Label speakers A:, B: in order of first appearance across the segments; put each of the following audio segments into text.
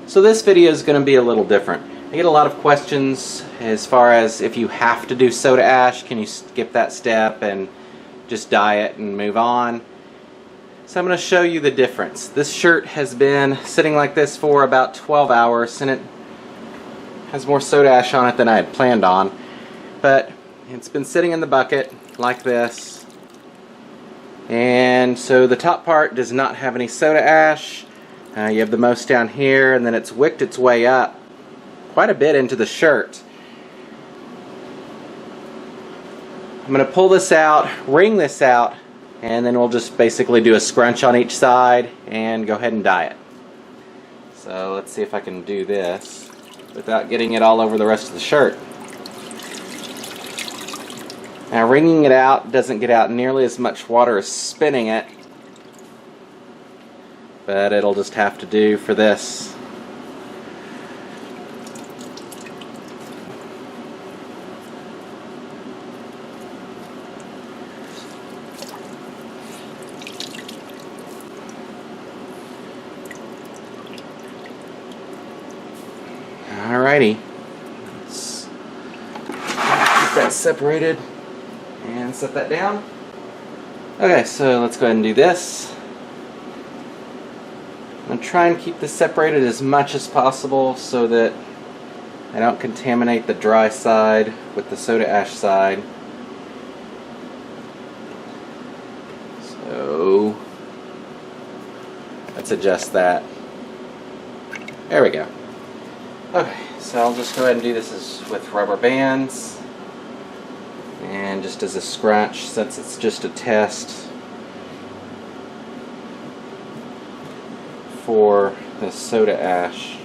A: So this video is going to be a little different. I get a lot of questions as far as if you have to do soda ash, can you skip that step and just dye it and move on? So I'm going to show you the difference. This shirt has been sitting like this for about 12 hours and it has more soda ash on it than I had planned on. But it's been sitting in the bucket like this. And so the top part does not have any soda ash. You have the most down here, and then it's wicked its way up quite a bit into the shirt. I'm going to pull this out, wring this out, and then we'll just basically do a scrunch on each side and go ahead and dye it. So let's see if I can do this without getting it all over the rest of the shirt. Now wringing it out doesn't get out nearly as much water as spinning it, but it'll just have to do for this. Alrighty, let's keep that separated and set that down. Okay, so let's go ahead and do this. I'm going to try and keep this separated as much as possible so that I don't contaminate the dry side with the soda ash side. So let's adjust that. There we go. Okay, so I'll just go ahead and do this with rubber bands and just as a scratch since it's just a test for the soda ash.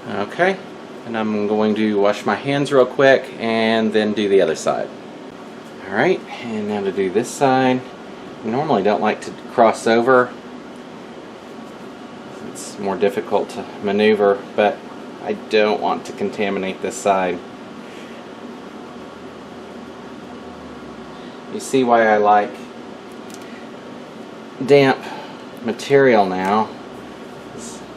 A: Okay, and I'm going to wash my hands real quick and then do the other side. Alright, and now to do this side. I normally don't like to cross over. It's more difficult to maneuver, but I don't want to contaminate this side. You see why I like damp material now.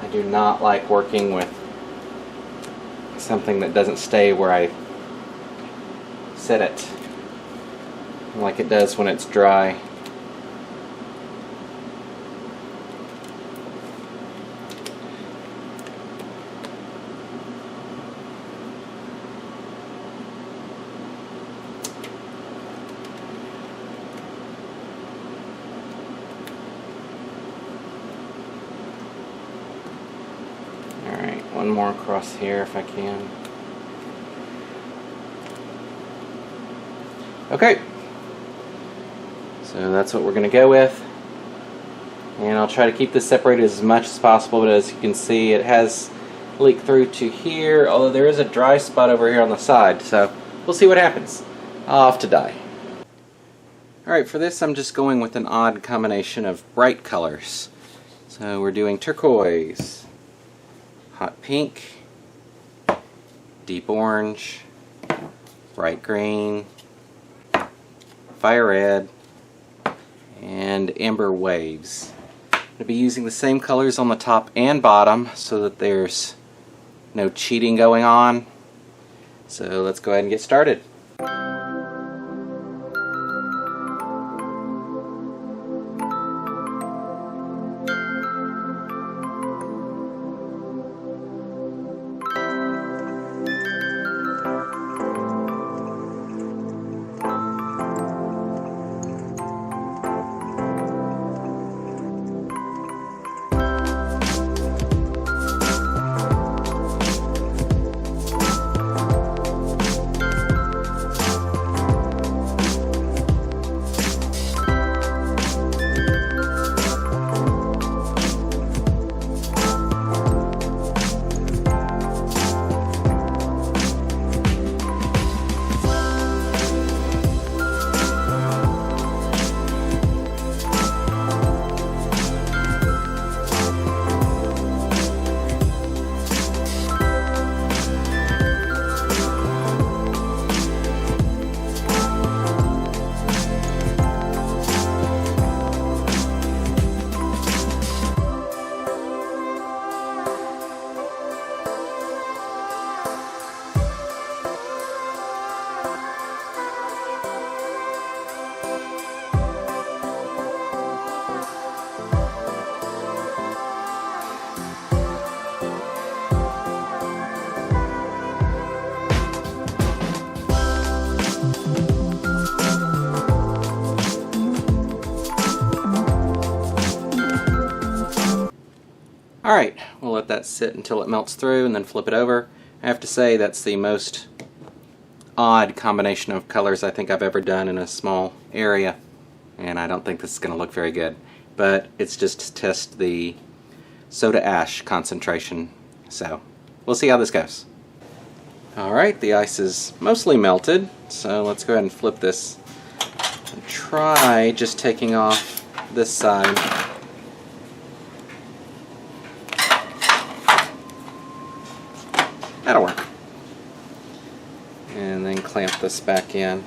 A: I do not like working with something that doesn't stay where I set it like it does when it's dry. One more across here if I can. Okay, so that's what we're going to go with, and I'll try to keep this separated as much as possible, but as you can see it has leaked through to here, although there is a dry spot over here on the side, so we'll see what happens. Off to dye. Alright, for this I'm just going with an odd combination of bright colors. So we're doing turquoise, hot pink, deep orange, bright green, fire red, and amber waves. I'm going to be using the same colors on the top and bottom so that there's no cheating going on. So let's go ahead and get started. Alright, we'll let that sit until it melts through and then flip it over. I have to say that's the most odd combination of colors I think I've ever done in a small area, and I don't think this is going to look very good, but it's just to test the soda ash concentration, so we'll see how this goes. Alright, the ice is mostly melted, so let's go ahead and flip this and try just taking off this side. That'll work. And then clamp this back in.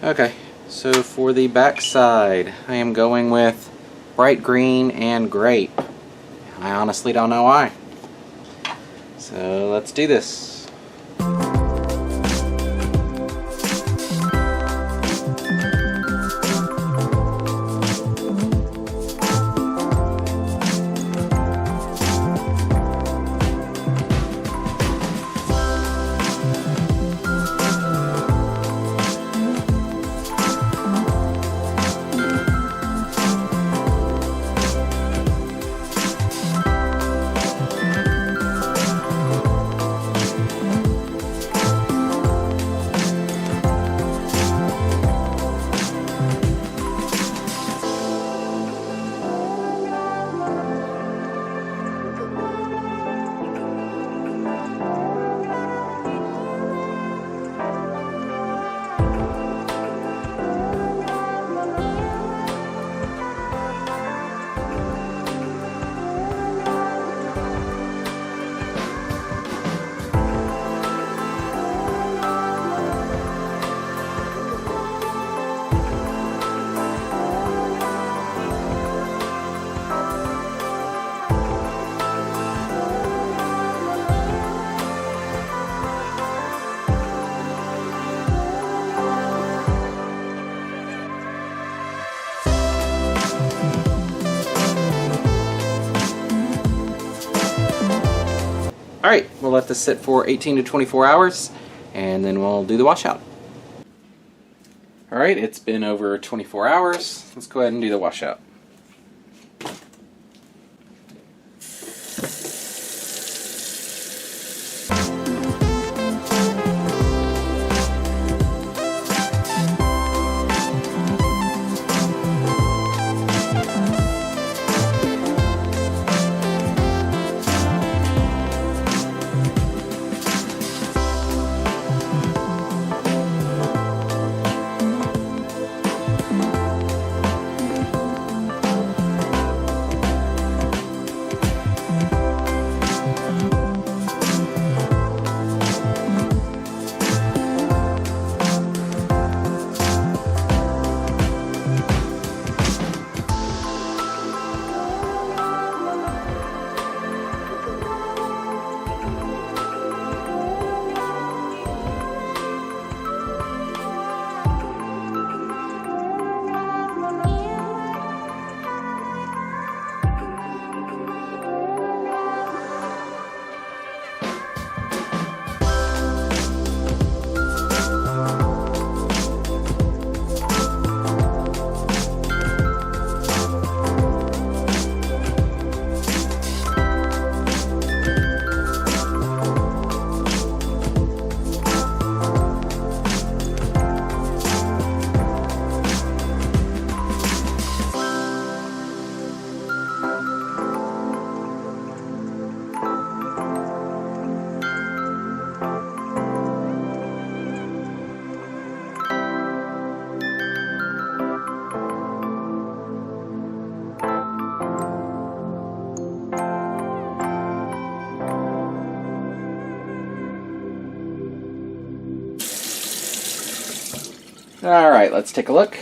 A: Okay, so for the back side, I am going with bright green and grape. I honestly don't know why. So let's do this. Alright, we'll let this sit for 18 to 24 hours and then we'll do the washout. Alright, it's been over 24 hours. Let's go ahead and do the washout. Alright, let's take a look.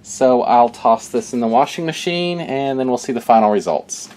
A: So I'll toss this in the washing machine and then we'll see the final results.